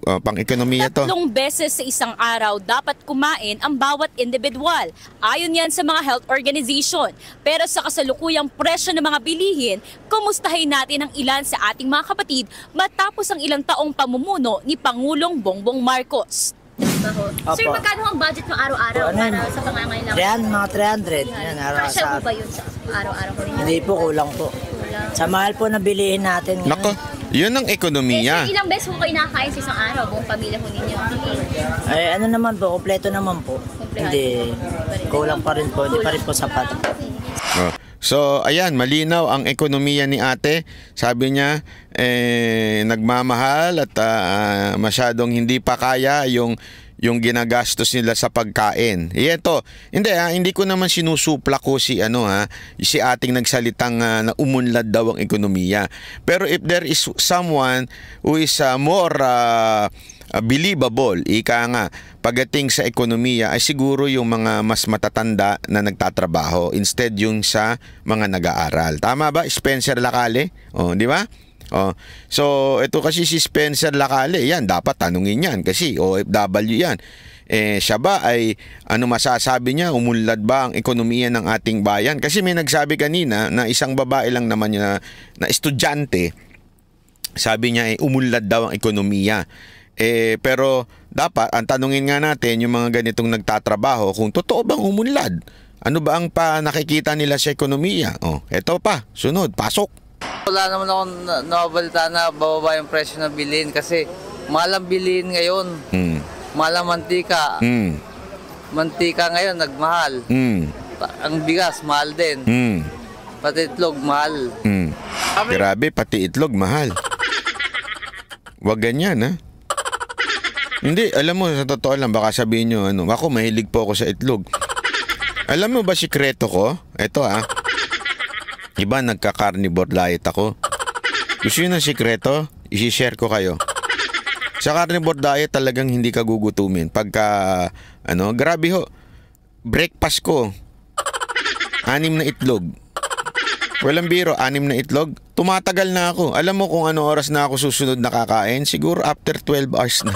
pang-ekonomiya to. 3 beses sa isang araw dapat kumain ang bawat individual. Ayon yan sa mga health organization. Pero sa kasalukuyang presyo ng mga bilihin, kumustahin natin ang ilan sa ating mga kapatid matapos ang ilang taong pamumuno ni Pangulong Bongbong Marcos. Sir, magkano ang budget mo araw-araw para sa pangangailangan? Mga 300. Yan, Kasya po ba yun sa araw-araw ko rin? Hindi po, kulang po. Sa mahal po na bilihin natin. Nako, yun ang ekonomiya. Sir, ilang beses mo kayo nakakain sa isang araw, buong pamilya ko ninyo? Ay, ano naman po, kompleto naman po. Hindi, kulang pa rin po, hindi pa rin po sapat. So, ayan, malinaw ang ekonomiya ni ate. Sabi niya, nagmamahal at masyadong hindi pa kaya yung ginagastos nila sa pagkain. Ito, hindi ko naman sinusupla ko si si ating nagsalitang na umunlad daw ang ekonomiya. Pero if there is someone who is more believable, ika nga, pagdating sa ekonomiya ay siguro yung mga mas matatanda na nagtatrabaho instead yung sa mga nag-aaral. Tama ba? Spencer Lacalle? Di ba? So, ito kasi si Spencer Lacalle, yan, dapat tanungin yan kasi OFW yan. Siya ba ay, ano masasabi niya, umunlad ba ang ekonomiya ng ating bayan? Kasi may nagsabi kanina na isang babae lang naman na estudyante, sabi niya umunlad daw ang ekonomiya. Pero dapat, ang tanungin nga natin, yung mga ganitong nagtatrabaho, kung totoo bang umunlad? Ano ba ang nakikita nila sa ekonomiya? Eto pa, sunod, pasok. Wala naman akong nabalita na bababa yung presyo ng bilhin kasi mahal ang bilhin ngayon. Mahal ang mantika. Mantika ngayon nagmahal. Ang bigas mahal din. Pati itlog mahal. Grabe, pati itlog mahal. Wag ganyan, ha? Hindi, alam mo, sa totoo lang, baka sabihin nyo, ako mahilig po ako sa itlog. Alam mo ba sikreto ko? Ito, iba, nagka-carnivore diet ako. Gusto nyo ng sikreto? I-share ko kayo. Sa carnivore diet, talagang hindi ka gugutumin. Pagka, grabe ho, breakfast ko, 6 na itlog. Walang biro, 6 na itlog. Tumatagal na ako. Alam mo kung ano oras na ako susunod na kakain? Siguro after 12 hours na.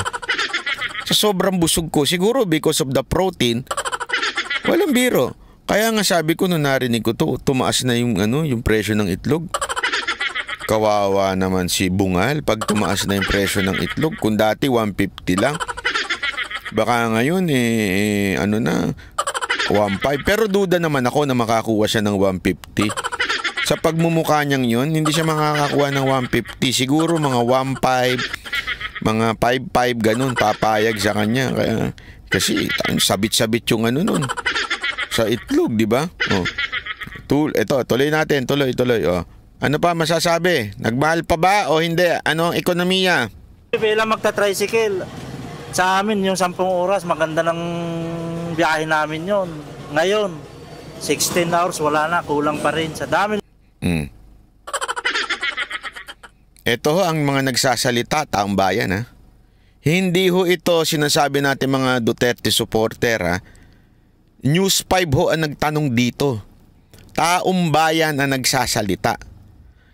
Sa sobrang busog ko, siguro because of the protein, walang biro. Kaya nga sabi ko nung narinig ko tumaas na yung presyo ng itlog. Kawawa naman si Bungal pag tumaas na yung presyo ng itlog. Kung dati 150 lang. Baka ngayon na 1.5. Pero duda naman ako na makakuha siya ng 150. Sa pagmumukha niyang yun, hindi siya makakakuha ng 150. Siguro mga 1.5, mga 5.5 ganun, papayag sa kanya. Kasi sabit-sabit yung nun. Sa itlog, di ba? Ito, tuloy natin, tuloy. Ano pa masasabi? Nagmahal pa ba o hindi? Ano ang ekonomiya? Bilang magta-tricycle, sa amin yung 10 oras, maganda ng biyahe namin yon. Ngayon, 16 hours, wala na, kulang pa rin. Sa dami. Ito ang mga nagsasalita, taong bayan, ha? Hindi ho ito sinasabi natin mga Duterte supporter, ha? News 5 ho ang nagtanong dito. Taong bayan ang nagsasalita.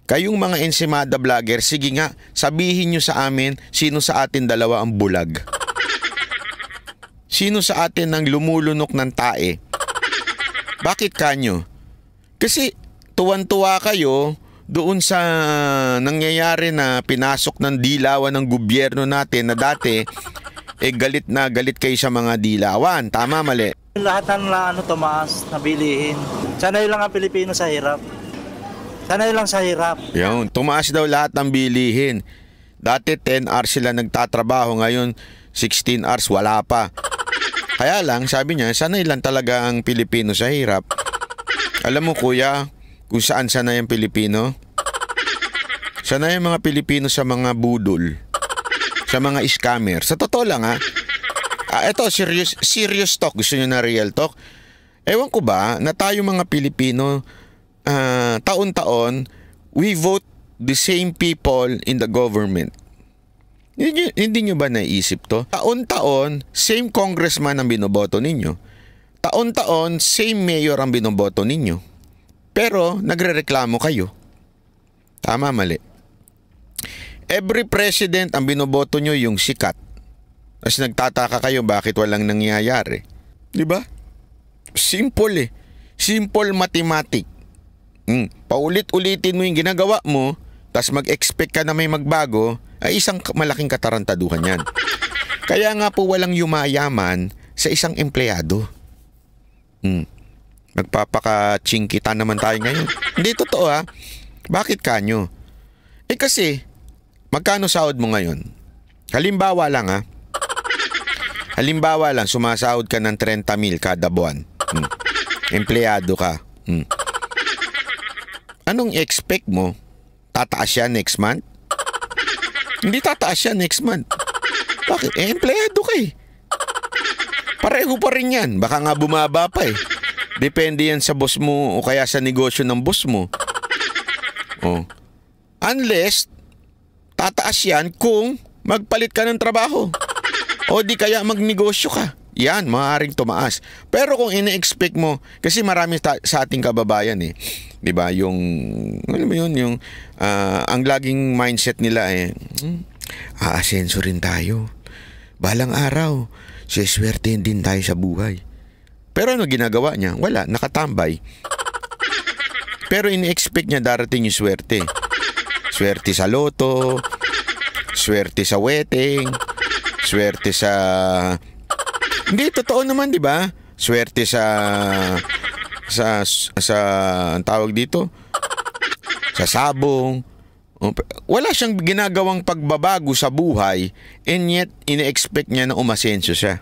Kayong mga Ensimada vlogger, sige nga, sabihin nyo sa amin sino sa atin dalawa ang bulag. Sino sa atin ang lumulunok ng tae? Bakit kanyo? Kasi tuwan-tuwa kayo doon sa nangyayari na pinasok ng dilawan ng gobyerno natin na dati galit na galit kayo sa mga dilawan. Tama, mali? Lahat ng tumaas na bilihin. Sanay lang ang Pilipino sa hirap. Sanay lang sa hirap. Yun, tumaas daw lahat ng bilihin. Dati 10 hours sila nagtatrabaho, ngayon 16 hours wala pa. Kaya lang, sabi niya, sanay lang talaga ang Pilipino sa hirap. Alam mo kuya, kung saan sanay ang Pilipino? Sanay ang mga Pilipino sa mga budol, sa mga scammer. Sa totoo lang, ha? Ito, serious talk. Gusto nyo na real talk? Ewan ko ba na tayo mga Pilipino, taon-taon, we vote the same people in the government. Hindi nyo ba naisip to? Taon-taon, same congressman ang binoboto ninyo. Taon-taon, same mayor ang binoboto ninyo. Pero, nagrereklamo kayo. Tama, mali. Every president ang binoboto nyo yung sikat. Tapos nagtataka kayo bakit walang nangyayari. Di ba? Simple eh. Simple mathematic. Paulit-ulitin mo yung ginagawa mo, tapos mag-expect ka na may magbago, ay isang malaking katarantaduhan yan. Kaya nga po walang yumayaman sa isang empleyado. Magpapaka-chingkita naman tayo ngayon. Hindi totoo ha. Bakit kanyo? Kasi, magkano sahod mo ngayon? Halimbawa lang ha. Halimbawa lang, sumasahod ka ng 30,000 kada buwan. Empleyado ka. Anong expect mo? Tataas siya next month? Hindi tataas siya next month. Bakit? Empleyado ka eh. Pareho pa rin yan. Baka nga bumaba pa eh. Depende yan sa boss mo o kaya sa negosyo ng boss mo. Unless, tataas yan kung magpalit ka ng trabaho. O di kaya magnegosyo ka. Yan, maaaring tumaas. Pero kung ina-expect mo, kasi marami sa ating kababayan eh. 'Di ba? Yung ano ba yun, yung ang laging mindset nila eh, aasenso rin tayo. Balang araw, siswertein din tayo sa buhay. Pero ano ginagawa niya? Wala, nakatambay. Pero ini-expect niya darating yung swerte. Swerte sa loto, swerte sa wedding, swerte sa... Hindi, totoo naman, di ba? Swerte sa ang tawag dito? Sa sabong. Wala siyang ginagawang pagbabago sa buhay, and yet, ina-expect niya na umasenso siya.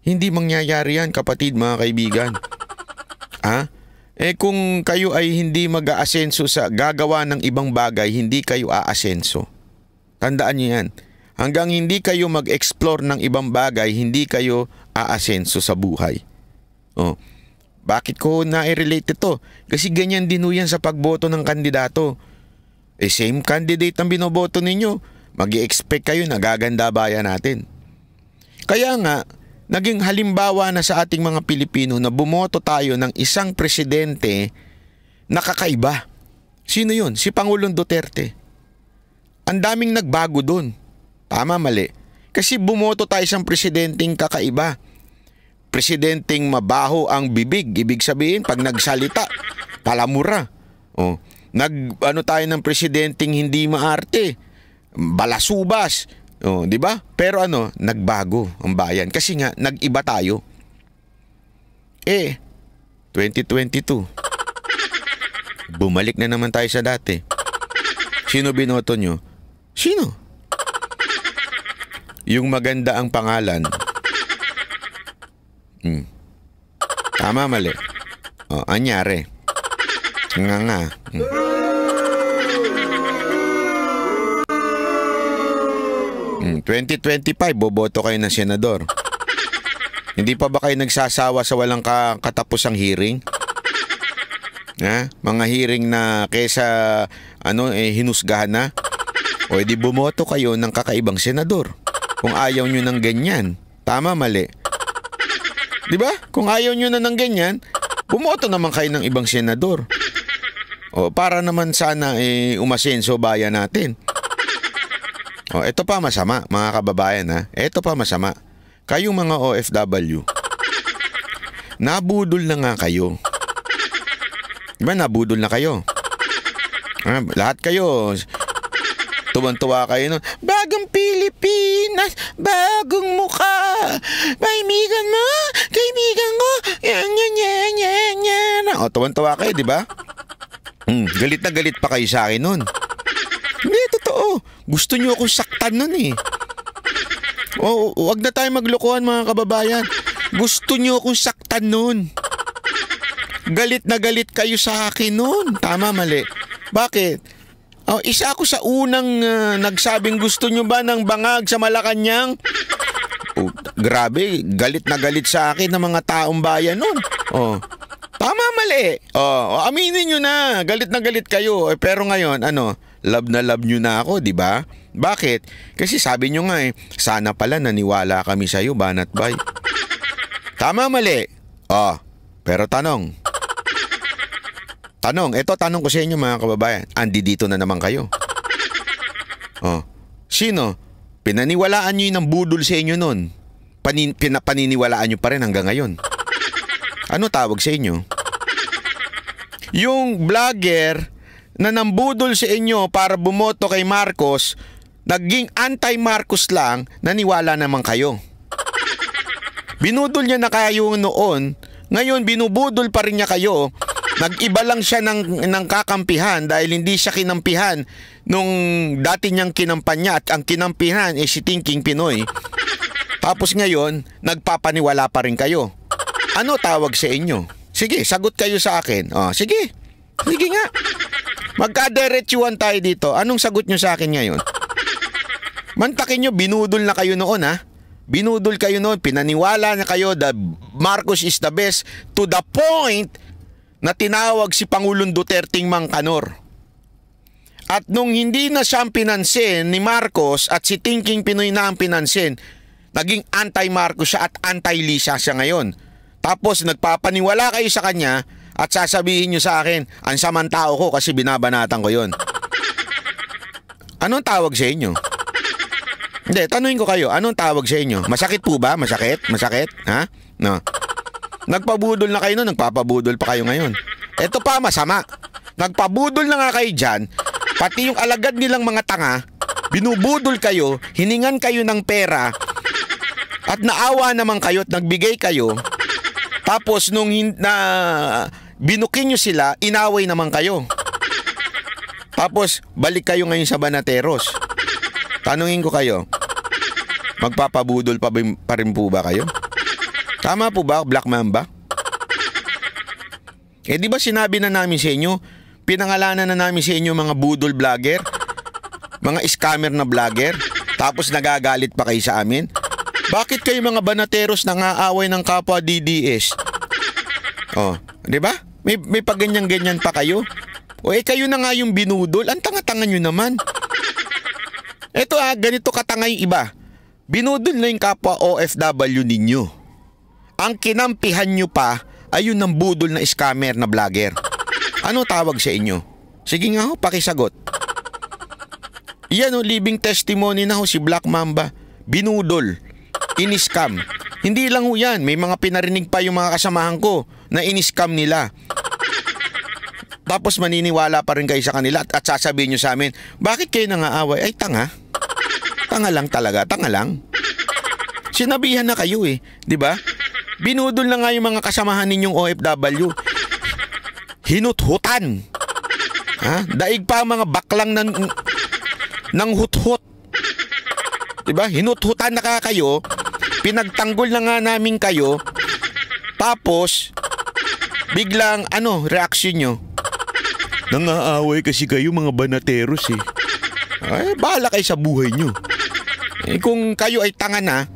Hindi mangyayari yan, kapatid, mga kaibigan. Kung kayo ay hindi mag-aasenso sa gagawa ng ibang bagay, hindi kayo aasenso. Tandaan niyo yan. Hanggang hindi kayo mag-explore ng ibang bagay, hindi kayo aasenso sa buhay. Bakit ko na-relate ito? Kasi ganyan din yan sa pagboto ng kandidato. Same candidate ang binoboto ninyo. Mag-i-expect kayo na gaganda bayan natin. Kaya nga, naging halimbawa na sa ating mga Pilipino na bumoto tayo ng isang presidente na kakaiba. Sino yun? Si Pangulong Duterte. Ang daming nagbago dun. Tama, mali. Kasi bumoto tayo isang presidenteng kakaiba. Presidenteng mabaho ang bibig. Ibig sabihin, pag nagsalita, palamura. Tayo ng presidenteng hindi maarte. Balasubas. Di ba? Pero nagbago ang bayan. Kasi nga, nag-iba tayo. 2022. Bumalik na naman tayo sa dati. Sino binoto nyo? Sino? Yung maganda ang pangalan. Tama, mali. Anyari. Nga. 2025, boboto kayo ng senador. Hindi pa ba kayo nagsasawa sa walang katapusang hearing? Mga hearing na kesa hinusgahan na? O edi bumoto kayo ng kakaibang senador. Kung ayaw nyo ng ganyan. Tama, mali. Di ba? Kung ayaw nyo na ng ganyan, bumoto naman kayo ng ibang senador. Para naman sana umasenso bayan natin. Ito pa masama, mga kababayan Ito pa masama. Kayong mga OFW, nabudol na nga kayo. Diba nabudol na kayo? Lahat kayo, tuwan-tuwa kayo nun. Bagong Pilipinas, bagong mukha. Kaibigan mo, kaibigan ko. Yan. Tuwan-tuwa kayo, diba? Galit na galit pa kayo sa akin nun. Hindi, totoo. Gusto nyo akong saktan nun eh. Wag na tayo maglokohan, mga kababayan. Gusto nyo akong saktan nun. Galit na galit kayo sa akin nun. Tama, mali. Bakit? Isa ako sa unang nagsabing gusto nyo ba ng bangag sa Malacanang? Grabe, galit na galit sa akin ng mga taong bayan nun. Tama, mali. Aminin nyo na. Galit na galit kayo. Pero ngayon, love na love nyo na ako, di ba? Bakit? Kasi sabi nyo nga sana pala naniwala kami sa'yo, banat bay. Tama, mali. Pero tanong, ito tanong ko sa inyo, mga kababayan. Andi dito na naman kayo. Sino? Pinaniwalaan nyo yun ng budol sa inyo nun. Paniniwalaan nyo pa rin hanggang ngayon. Ano tawag sa inyo? Yung vlogger na nambudol sa inyo para bumoto kay Marcos, naging anti-Marcos lang, naniwala naman kayo. Binudol niya na kayo noon, ngayon binubudol pa rin niya kayo. Nag-iba lang siya ng kakampihan dahil hindi siya kinampihan nung dati niyang kinampanya at ang kinampihan ay si Thinking Pinoy. Tapos ngayon, nagpapaniwala pa rin kayo. Ano tawag sa inyo? Sige, sagot kayo sa akin. Sige. Sige nga. Magkadiretsuhan tayo dito. Anong sagot nyo sa akin ngayon? Mantakin nyo, binudol na kayo noon ha. Binudol kayo noon, pinaniwala na kayo that Marcos is the best to the point na tinawag si Pangulong Duterteng Mangkanor. At nung hindi na siyang pinansin ni Marcos at si Thinking Pinoy na ang pinansin, naging anti-Marcos siya at anti-Lisa siya ngayon. Tapos nagpapaniwala kayo sa kanya at sasabihin nyo sa akin, ang samang tao ko kasi binabanatan ko yon. Anong tawag sa inyo? Hindi, tanungin ko kayo, anong tawag sa inyo? Masakit po ba? Masakit? Masakit? Ha? No. Nagpabudol na kayo noon, nagpapabudol pa kayo ngayon. Ito pa masama. Nagpabudol na nga kayo dyan, pati yung alagad nilang mga tanga, binubudol kayo, hiningan kayo ng pera, at naawa naman kayo at nagbigay kayo. Tapos nung binukin nyo sila, inaway naman kayo. Tapos balik kayo ngayon sa Banateros. Tanungin ko kayo, magpapabudol pa rin po ba kayo? Tama po ba, Black Mamba? Di ba sinabi na namin sa inyo, pinangalanan na namin sa inyo mga budol vlogger, mga scammer na vlogger, tapos nagagalit pa kayo sa amin? Bakit kayo mga Banateros nangaaway ng kapwa DDS? Di ba? May paganyan-ganyan pa kayo. Kayo na nga yung binudol, ang tanga-tanga nyo naman. Ito ganito katanga yung iba. Binudol na yung kapwa OFW ninyo. Ang kinampihan nyo pa ay yun ng budol na scammer na vlogger. Ano tawag sa inyo? Sige nga pakisagot. Yan living testimony na si Black Mamba. Binudol. Iniscam. Hindi lang yan. May mga pinarinig pa yung mga kasamahan ko na iniscam nila. Tapos maniniwala pa rin kayo sa kanila at sasabihin nyo sa amin, bakit kayo nangaaway? Ay tanga. Tanga lang talaga. Tanga lang. Sinabihan na kayo di ba? Binudol na nga yung mga kasamahan ninyong OFW. Hinut-hutan. Daig pa mga baklang ng hut-hut. Diba? Hinut-hutan na kayo. Pinagtanggol na nga namin kayo. Tapos, biglang, reaction nyo? Nangaaway kasi kayo mga Banateros bahala kayo sa buhay nyo. Kung kayo ay tanga na,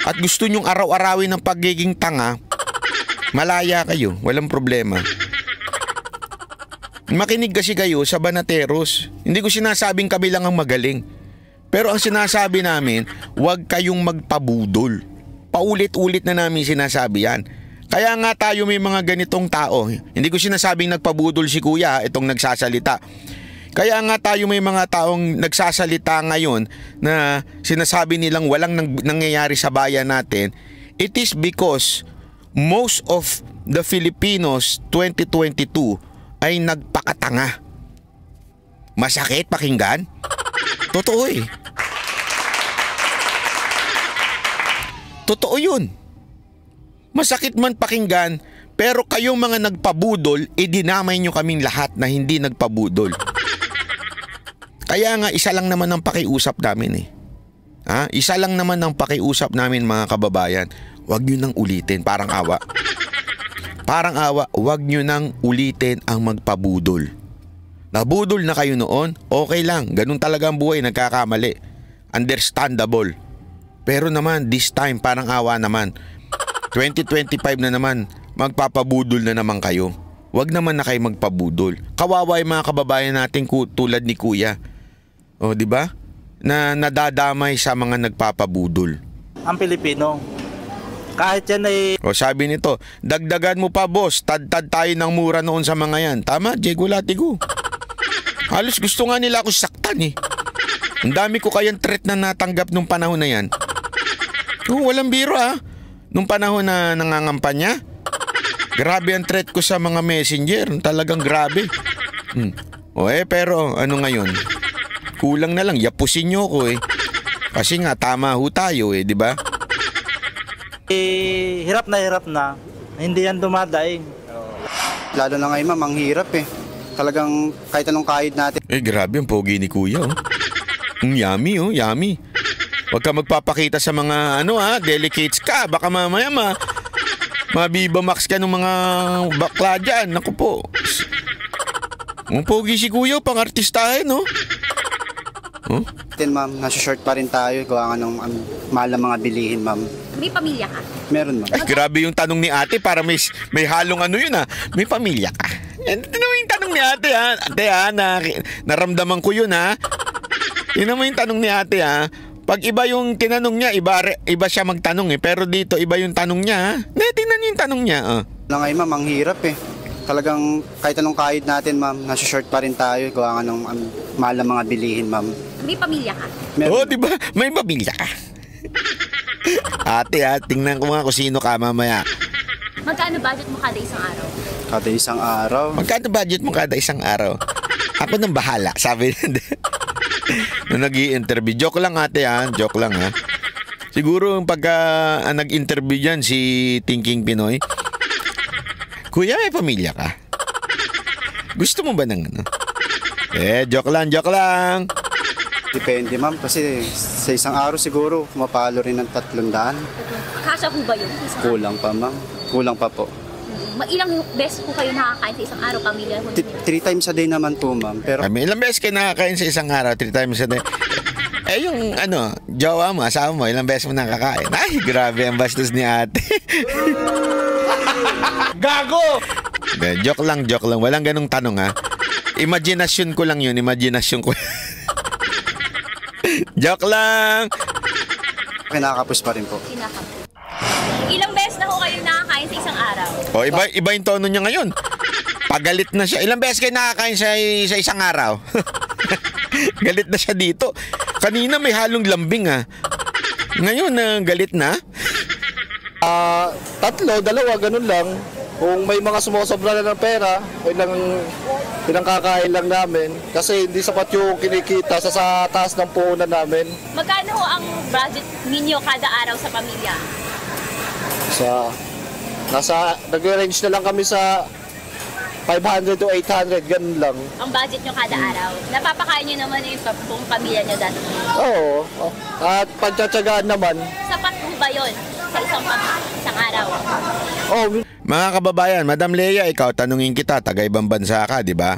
at gusto nyong araw-arawin ng pagiging tanga, malaya kayo, walang problema. Makinig kasi kayo sa Banateros. Hindi ko sinasabing kami lang ang magaling. Pero ang sinasabi namin, huwag kayong magpabudol. Paulit-ulit na namin sinasabi yan. Kaya nga tayo may mga ganitong tao. Hindi ko sinasabing nagpabudol si Kuya, itong nagsasalita. Kaya nga tayo may mga taong nagsasalita ngayon na sinasabi nilang walang nangyayari sa bayan natin. It is because most of the Filipinos 2022 ay nagpakatanga. Masakit pakinggan? Totoo Totoo yun. Masakit man pakinggan, pero kayong mga nagpabudol, dinamay nyo kaming lahat na hindi nagpabudol. Kaya nga isa lang naman ang pakiusap namin Isa lang naman ang pakiusap namin mga kababayan. Huwag nyo nang ulitin, parang awa. Parang awa, huwag nyo nang ulitin ang magpabudol. Nabudol na kayo noon, okay lang. Ganun talaga ang buhay, nagkakamali. Understandable. Pero naman, this time, parang awa naman. 2025 na naman, magpapabudol na naman kayo. Huwag naman na kayo magpabudol. Kawawa yung mga kababayan natin tulad ni Kuya. Di ba? Na nadadamay sa mga nagpapabudol. Ang Pilipino, kahit yan ay... Sabi nito, dagdagan mo pa boss, tad-tad tayo ng mura noon sa mga yan. Tama, Diego Latigo. Halos gusto nga nila ako saktan Ang dami ko kayang threat na natanggap nung panahon na yan. Walang biro nung panahon na nangangampanya. Grabe ang threat ko sa mga messenger. Talagang grabe. Pero ano ngayon? Kulang na lang, yapusin nyo ko Kasi nga, tama ho tayo di ba? Hirap na. Hindi yan dumadaing. Lalo na ngayon, ma'am, ang hirap Talagang kahit anong kahit natin. Grabe ang pogi ni kuya Yummy yummy. Huwag ka magpapakita sa mga delicates ka. Baka mamaya mabibamax ka ng mga bakla dyan. Naku po. Ang pogi si kuya, pang artistahin Ma'am, nasa short pa rin tayo. Gawa nga ng mahal na mga bilihin, ma'am. May pamilya ka? Meron, ma'am. Grabe yung tanong ni ate, para may halong yun May pamilya ka. Ito naman yung tanong ni ate Ate naramdaman ko yun Yun naman yung tanong ni ate Pag iba yung tinanong niya, iba siya magtanong Pero dito, iba yung tanong niya Tingnan niyo yung tanong niya Na ngayon, ma'am, ang hirap Talagang kahit anong kahit natin, ma'am, nasa short pa rin tayo. Gawa nga ng mahal na mga bilihin, ma'am. May pamilya ka? Meron. diba? May pamilya ka. Ate tingnan ko nga kung sino ka mamaya. Magkano budget mo kada isang araw? Kada isang araw? Magkano budget mo kada isang araw? Ako nang bahala, sabi niya. Nung nag-i-interview. Joke lang ate joke lang Siguro pagka nag-interview dyan si Thinking Pinoy, kuya, may pamilya ka? Gusto mo ba ng joke lang. Depende, ma'am, kasi sa isang araw siguro mapalo rin ng 300. Kasya po ba yun? Kulang pa, ma'am. Kulang pa po. Ilang beses po kayo nakakain sa isang araw, pamilya? 3 times a day naman po, ma'am. Pero ilang beses kayo nakakain sa isang araw? 3 times a day. Yung jowa mo, asawa mo, ilang beses mo nakakain? Ay, grabe ang bastos ni ate. Gago! Joke lang. Walang ganong tanong Imaginasyon ko lang yun. Joke lang. kinakapos pa rin po. Ilang beses na ho kayo nakakain sa isang araw? Iba yung tono niya ngayon. Pagalit na siya. Ilang beses kayo nakakain sa isang araw? Galit na siya dito. Kanina may halong lambing Ngayon galit na. 3, 2, ganun lang. Kung may mga sumusobra na ng pera, pinangkakain lang namin. Kasi hindi sapat yung kinikita sa taas ng puhunan namin. Magkano ho ang budget ninyo kada araw sa pamilya? Nag-range na lang kami sa 500 to 800, ganun lang. Ang budget nyo kada araw? Napapakain nyo naman yung buong pamilya nyo dati? Oo. At pagtsatsagaan naman. Sapat po ba yun sa isang araw? Mga kababayan, Madam Leia, ikaw, tanungin kita, taga-ibang bansa ka, di ba?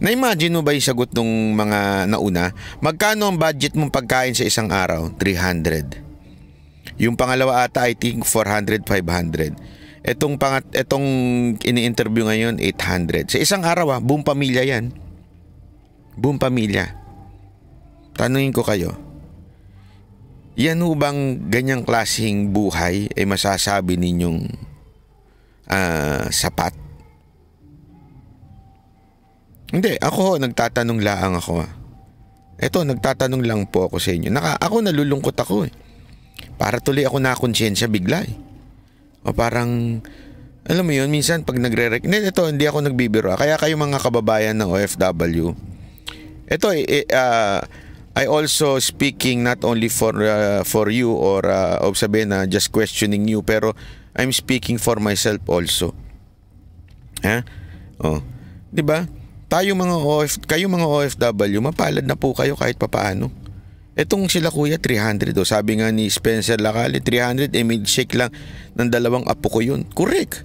Na-imagine mo ba yung sagot ng mga nauna? Magkano ang budget mong pagkain sa isang araw? 300. Yung pangalawa ata, I think 400, 500. Etong ini-interview ngayon, 800. Sa isang araw buong pamilya yan. Buong pamilya. Tanungin ko kayo, yan ho bang ganyang klaseng buhay ay masasabi ninyong sapat? Hindi, ako nagtatanong lang ako. Eto, nagtatanong lang po ako sa inyo. Ako nalulungkot ako Para tuloy ako nakonsyensya bigla O parang, alam mo yun, minsan pag hindi ako nagbibiro. Kaya kayo mga kababayan ng OFW, ito I also speaking not only for you or sabihin na just questioning you, pero I'm speaking for myself also. Di ba? Kayo mga OFW, mapalad na po kayo kahit papaano. Etong sila kuya 300 sabi nga ni Spencer Lacali 300 milkshake lang ng 2 apo ko yun. Correct.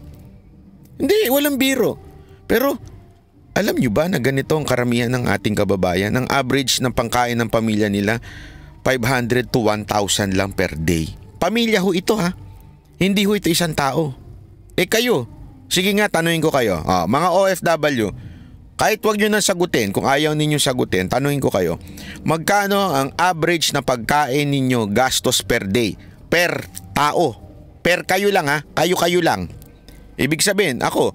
Hindi, walang biro. Pero alam nyo ba na ganito ang karamihan ng ating kababayan? Ang average ng pangkain ng pamilya nila 500 to 1,000 lang per day. Pamilya ho ito Hindi ho ito isang tao. Kayo, sige nga tanungin ko kayo. Mga OFW, kahit wag nyo na sagutin, kung ayaw ninyo sagutin, tanungin ko kayo, magkano ang average na pagkain ninyo gastos per day? Per tao. Per kayo lang Kayo lang. Ibig sabihin, ako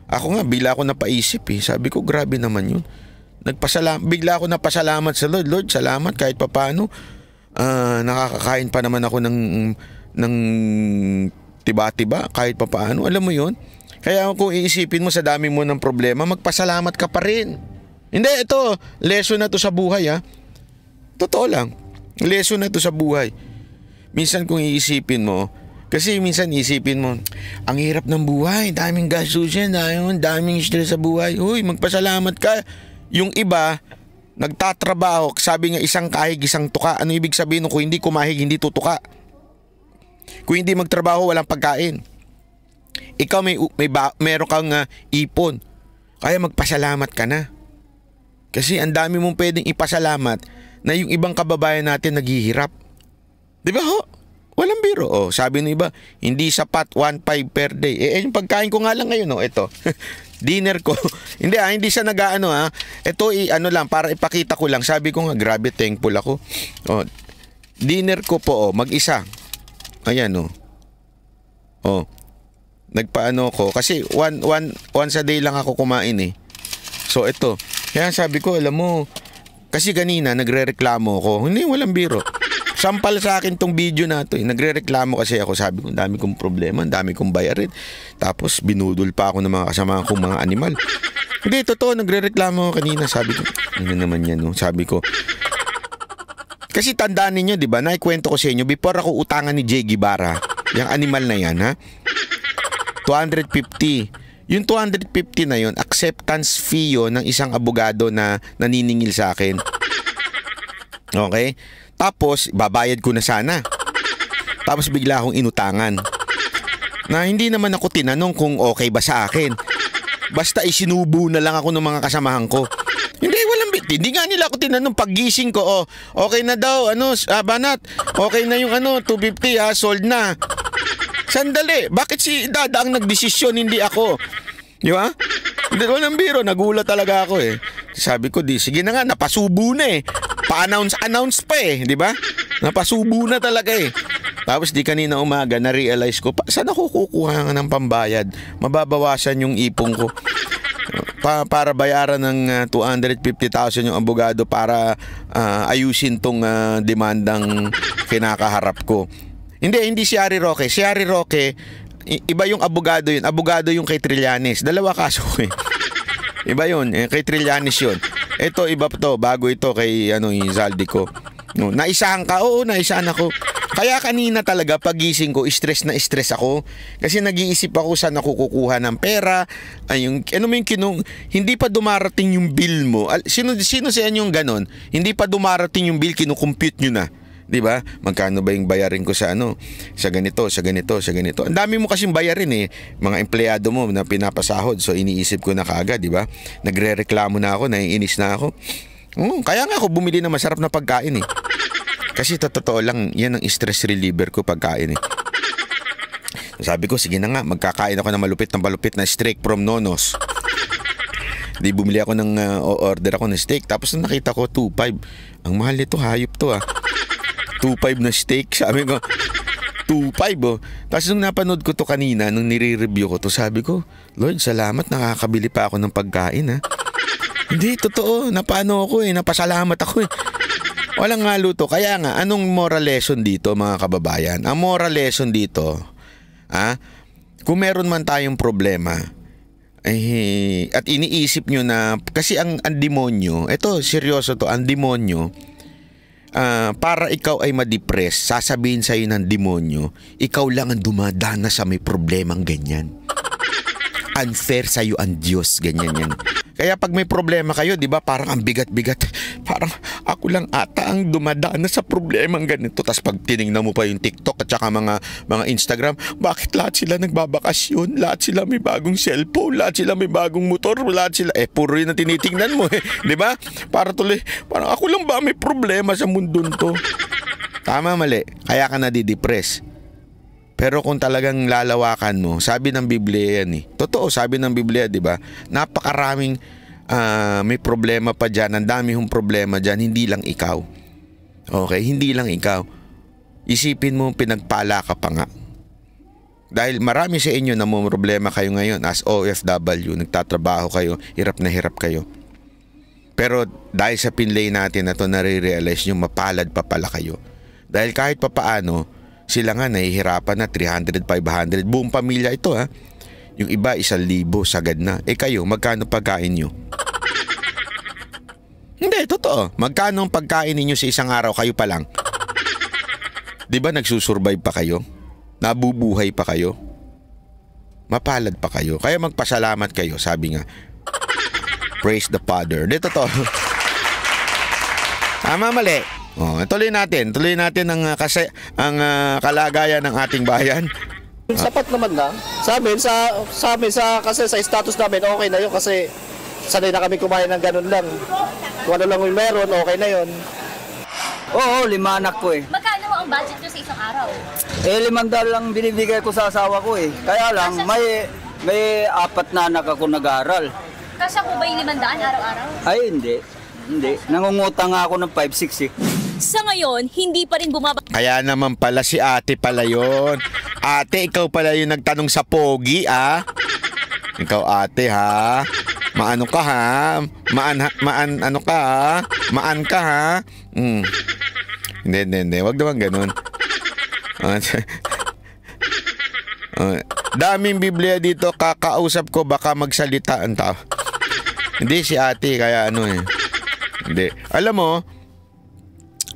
nga, bila ako napaisip Sabi ko, grabe naman yun. Bigla ako napasalamat sa Lord. Lord, salamat kahit papaano. Nakakakain pa naman ako ng tiba-tiba kahit papaano. Alam mo yun? Kaya kung iisipin mo sa dami mo ng problema, magpasalamat ka pa rin. Hindi, ito, lesson na to sa buhay ha. Totoo lang. Lesson na to sa buhay. Minsan kung iisipin mo, kasi minsan isipin mo, ang hirap ng buhay, daming gastusin, daming stress sa buhay. Uy, magpasalamat ka. Yung iba, nagtatrabaho, sabi nga isang kahig, isang tuka. Ano ibig sabihin kung hindi kumahig, hindi tutuka? Kung hindi magtrabaho, walang pagkain. Ikaw meron kang ipon. Kaya magpasalamat ka na. Kasi ang dami mong pwedeng ipasalamat na yung ibang kababayan natin naghihirap. Di ba ho? Walang biro. Sabi ng iba, hindi sapat 1.5 per day. Yung pagkain ko nga lang ngayon, ito. Dinner ko. Hindi siya nag-ano ha. Ito lang para ipakita ko lang. Sabi ko nga, grabe thankful ako. Dinner ko po mag-isa. Ayan nagpaano ko kasi once a day lang ako kumain eh. So ito. Kaya sabi ko, alam mo, kasi kanina nagrereklamo ako. Hindi, walang biro. Sampal sa akin tong video na to. Nagrereklamo kasi ako. Sabi ko, dami kong problema, dami kong bayarin. Tapos binudol pa ako ng mga kasama kong mga animal. Hindi, totoo, nagrereklamo ako kanina. Sabi ko, ano naman yan, no? Sabi ko, kasi tandaan ninyo, di ba? Naikwento ko sa inyo, before ako utangan ni Jay Guevara, yung animal na yan, ha? 250. Yung 250 na yun, acceptance fee yun ng isang abogado na naniningil sa akin. Okay? Tapos, babayad ko na sana. Tapos bigla akong inutangan. Na hindi naman ako tinanong kung okay ba sa akin. Basta isinubo na lang ako ng mga kasamahan ko. Hindi nga nila ako tinanong paggising ko, okay na daw, Banat, okay na yung 250 sold na. Sandali, bakit si Dada ang nagdesisyon, hindi ako? Di ba? Walang biro, nagulat talaga ako eh. Sabi ko, sige na nga, napasubo na eh. Pa-announce pa eh, di ba? Napasubo na talaga eh. Tapos di kanina umaga, na-realize ko, saan ako kukuha ng pambayad? Mababawasan yung ipong ko. Para bayaran ng 250,000 yung abogado para ayusin tong demandang kinakaharap ko. Hindi si Harry Roque. Si Harry Roque, iba yung abogado yun. Abogado yung kay Trillanes. Dalawa kaso eh. Iba yun, kay Trillanes yun. Ito, iba to, bago ito kay yung Zaldico. No, naisahan ka? Oo, naisahan ako. Kaya kanina talaga pagising ko, stress na stress ako. Kasi nag-iisip ako saan ako kukuha ng pera. Hindi pa dumarating yung bill mo. Sino sa inyo yung ganon? Hindi pa dumarating yung bill, kinukompute nyo na. Di ba? Magkano ba yung bayarin ko sa sa ganito. Ang dami mo kasing bayarin eh. Mga empleyado mo na pinapasahod. So iniisip ko na kaagad, di ba? Nagrereklamo na ako, naiinis na ako. Kaya nga ako bumili ng masarap na pagkain eh. Kasi totoo lang, yan ang stress reliever ko pagkain eh. Sabi ko, sige na nga, magkakain ako ng malupit na steak from Nonos. Di bumili ako order ako ng steak. Tapos nung nakita ko, 2.5. Ang mahal nito, hayop to 2.5 na steak. Sabi ko, 2.5 Tapos nung napanood ko to kanina, nung nire-review ko to, sabi ko, Lord, salamat, nakakabili pa ako ng pagkain Hindi, totoo, napano ako napasalamat ako Walang nga luto. Kaya nga, anong moral lesson dito mga kababayan? Ang moral lesson dito, kung meron man tayong problema, at iniisip nyo na, kasi ang demonyo, ito seryoso to, ang demonyo, para ikaw ay ma-depress, sasabihin sa'yo ng demonyo, ikaw lang ang dumadana sa may problemang ganyan. Unfair sa'yo ang Diyos, ganyan yan. Kaya pag may problema kayo, di ba, parang ang bigat-bigat. Parang ako lang ata ang dumadaan sa problemang ganito. Tapos pag tinignan mo pa yung TikTok at saka mga Instagram, bakit lahat sila nagbabakasyon? Lahat sila may bagong cellphone, lahat sila may bagong motor, lahat sila, puro yun ang tinitingnan mo di ba? Parang ako lang ba may problema sa mundo to? Tama, mali. Kaya ka nadidepress. Pero kung talagang lalawakan mo, sabi ng Biblia yan Totoo, sabi ng Biblia, di ba? Napakaraming may problema pa dyan. Ang dami hong problema dyan, hindi lang ikaw. Okay, hindi lang ikaw. Isipin mo, pinagpala ka pa nga. Dahil marami sa inyo na may problema kayo ngayon as OFW, nagtatrabaho kayo, hirap na hirap kayo. Pero dahil sa pinlay natin na to, nare-realize nyo mapalad pa pala kayo. Dahil kahit papaano, sila nga nahihirapan na 300, 500. Buong pamilya ito ha. Yung iba 1,000 sagad na. Kayo, magkano pagkain nyo? Hindi, totoo. Magkano ang pagkain ninyo sa isang araw kayo pa lang? Di ba nagsusurvive pa kayo? Nabubuhay pa kayo? Mapalad pa kayo. Kaya magpasalamat kayo, sabi nga. Praise the Father. Di, totoo. Tama, mali. Tuloy natin ang kalagayan ng ating bayan. Sapat naman na. Sa amin kasi sa status namin okay na yun kasi sanay na kami kumain ng ganun lang. Kung ano lang yung meron, okay na yun. Oo, 5 anak ko eh. Magkano ang budget nyo sa isang araw? 500 lang binibigay ko sa asawa ko eh. Kaya lang, may 4 na anak ako nag-aaral. Kasya ko ba yung 500 araw-araw? Ay, hindi. Nangungutang nga ako ng 5-6 eh. Sa ngayon, hindi pa rin bumaba. Kaya naman pala si ate pala yon. Ate, ikaw pala yung nagtanong sa pogi, ah. Ikaw ate, ha? Maano ka, ha? Ano ka, ha? Maan ka, ha? Hindi. Wag naman ganun. Daming Biblia dito, kakausap ko, baka magsalita ang tao. Hindi si ate, kaya ano eh. Hindi. Alam mo,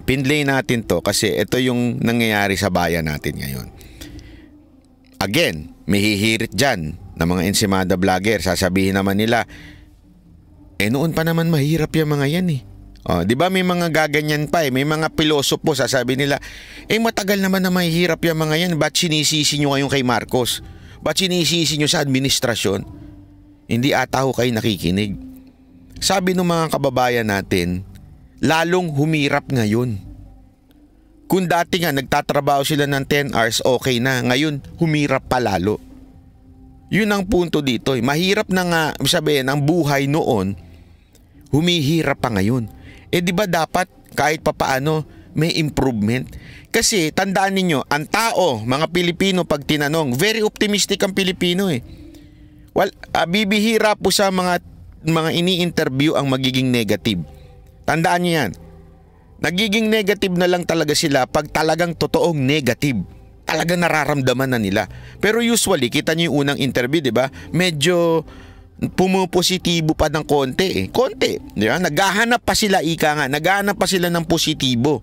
pinlay natin to kasi ito yung nangyayari sa bayan natin ngayon. Again, may hihirit dyan ng mga Ensimada vlogger. Sasabihin naman nila, noon pa naman mahirap yung mga yan eh. Di ba may mga gaganyan pa eh. May mga pilosopo sasabi nila, matagal naman na mahirap yung mga yan. Ba't sinisisi nyo ngayon kay Marcos? Ba't sinisisi nyo sa administrasyon? Hindi ata ho kayo nakikinig. Sabi ng mga kababayan natin, lalong humirap ngayon. Kung dati nga nagtatrabaho sila ng 10 hours, okay na. Ngayon, humirap pa lalo. Yun ang punto dito. Mahirap na nga, sabihin, ang buhay noon, humihirap pa ngayon. Di ba dapat kahit papaano may improvement? Kasi tandaan ninyo, ang tao, mga Pilipino pag tinanong, very optimistic ang Pilipino eh. Bibihira po sa mga ini-interview ang magiging negative. Tandaan niyo yan. Nagiging negative na lang talaga sila pag talagang totoong negative. Talagang nararamdaman na nila. Pero usually, kita niyo yung unang interview, di ba? Medyo pumupositibo pa ng konti eh. Konti. Di ba? Naghahanap pa sila, naghahanap pa sila ng positibo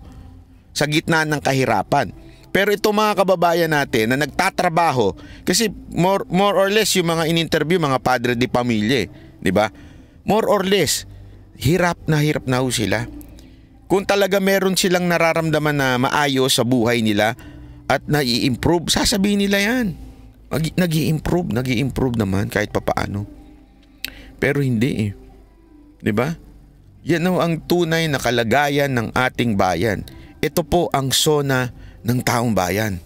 sa gitna ng kahirapan. Pero ito mga kababayan natin na nagtatrabaho, kasi more or less yung mga in-interview, mga padre de pamilya, di ba? More or less, hirap na ho sila. Kung talaga meron silang nararamdaman na maayos sa buhay nila at nai-improve, sasabihin nila yan. Nag-i-improve naman kahit papaano. Pero hindi eh. Di ba? Yan ang tunay na kalagayan ng ating bayan. Ito po ang sona ng taong bayan.